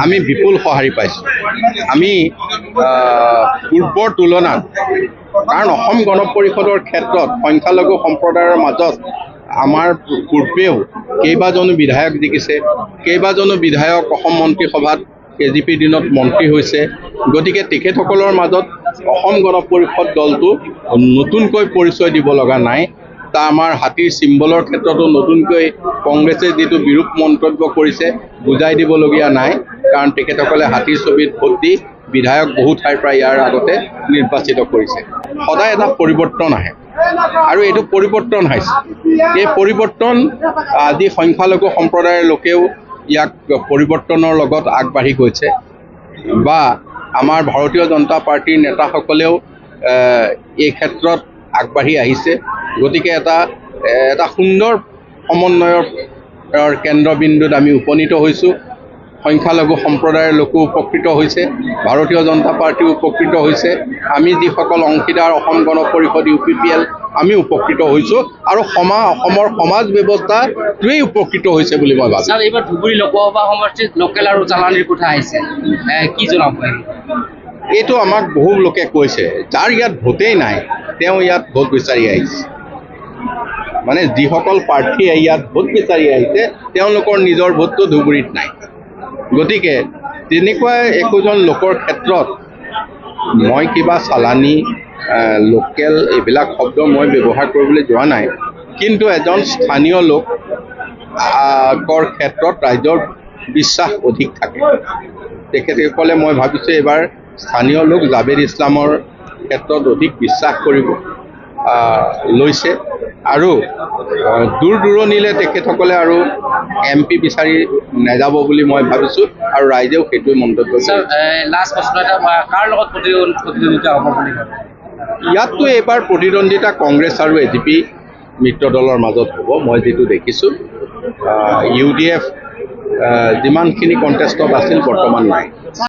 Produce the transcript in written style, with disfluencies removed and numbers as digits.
আমি বিপুল সঁহাৰি পাইছোঁ। আমি পূৰ্বৰ তুলনাত, কাৰণ অসম গণ পৰিষদৰ ক্ষেত্ৰত সংখ্যালঘু সম্প্ৰদায়ৰ মাজত আমাৰ পূৰ্বেও কেইবাজনো বিধায়ক জিকিছে, কেইবাজনো বিধায়ক অসম মন্ত্ৰীসভাত কেজিপিৰ দিনত মন্ত্ৰী হৈছে। গতিকে তেখেতসকলৰ মাজত অসম গণ পৰিষদ দলটো নতুনকৈ পৰিচয় দিব লগা নাই। তা আমাৰ হাতীৰ চিম্বলৰ ক্ষেত্ৰতো নতুনকৈ কংগ্ৰেছে যিটো বিৰূপ মন্তব্য কৰিছে বুজাই দিবলগীয়া নাই, কাৰণ তেখেতসকলে হাতীৰ ছবিত ভোট দি বিধায়ক বহু ঠাইৰ পৰা ইয়াৰ আগতে নিৰ্বাচিত কৰিছে। সদায় এটা পৰিৱৰ্তন আহে আৰু এইটো পৰিৱৰ্তন হৈছে। এই পৰিৱৰ্তন আজি সংখ্যালঘু সম্প্ৰদায়ৰ লোকেও ইয়াক পৰিৱৰ্তনৰ লগত আগবাঢ়ি গৈছে, বা আমাৰ ভাৰতীয় জনতা পাৰ্টীৰ নেতাসকলেও এই ক্ষেত্ৰত আগবাঢ়ি আহিছে। গতিকে এটা সুন্দৰ সমন্বয়ৰ কেন্দ্ৰবিন্দুত আমি উপনীত হৈছোঁ। সংখ্যালঘু সম্প্ৰদায়ৰ লোকো উপকৃত হৈছে, ভাৰতীয় জনতা পাৰ্টীও উপকৃত হৈছে, আমি যিসকল অংশীদাৰ অসম গণ পৰিষদ UPPL আমি উপকৃত হৈছোঁ, আৰু অসমৰ সমাজ ব্যৱস্থাটোৱেই উপকৃত হৈছে বুলি মই ভাবোঁ। এইবাৰ ধুবুৰী লোকসভা সমষ্টিত লোকেল আৰু চালানীৰ কথা আহিছে, কি জনাব? এইটো আমাক বহু লোকে কৈছে, যাৰ ইয়াত ভোটেই নাই তেওঁ ইয়াত ভোট বিচাৰি আহিছে। মানে যিসকল প্ৰাৰ্থীয়ে ইয়াত ভোট বিচাৰি আহিছে তেওঁলোকৰ নিজৰ ভোটটো ধুবুৰীত নাই। গতিকে তেনেকুৱা একোজন লোকৰ ক্ষেত্ৰত মই কিবা চালানী, লোকেল এইবিলাক শব্দ মই ব্যৱহাৰ কৰিবলৈ যোৱা নাই, কিন্তু এজন স্থানীয় লোকৰ ক্ষেত্ৰত ৰাইজৰ বিশ্বাস অধিক থাকে। তেখেতসকলে মই ভাবিছোঁ এইবাৰ স্থানীয় লোক জাবেদ ইছলামৰ ক্ষেত্ৰত অধিক বিশ্বাস কৰিব লৈছে, আৰু দূৰ দূৰণিলৈ তেখেতসকলে আৰু MP বিচাৰি নাযাব বুলি মই ভাবিছোঁ, আৰু ৰাইজেও সেইটোৱে মন্তব্য কৰিছে। লাষ্ট প্ৰশ্ন এটা, কাৰ লগত প্ৰতিদ্বন্দ্বিতা হ'ব বুলি ভাবে? ইয়াততো এইবাৰ প্ৰতিদ্বন্দ্বিতা কংগ্ৰেছ আৰু AGP মিত্ৰ দলৰ মাজত হ'ব। মই যিটো দেখিছোঁ UDF যিমানখিনি কণ্টেষ্টত আছিল বৰ্তমান নাই।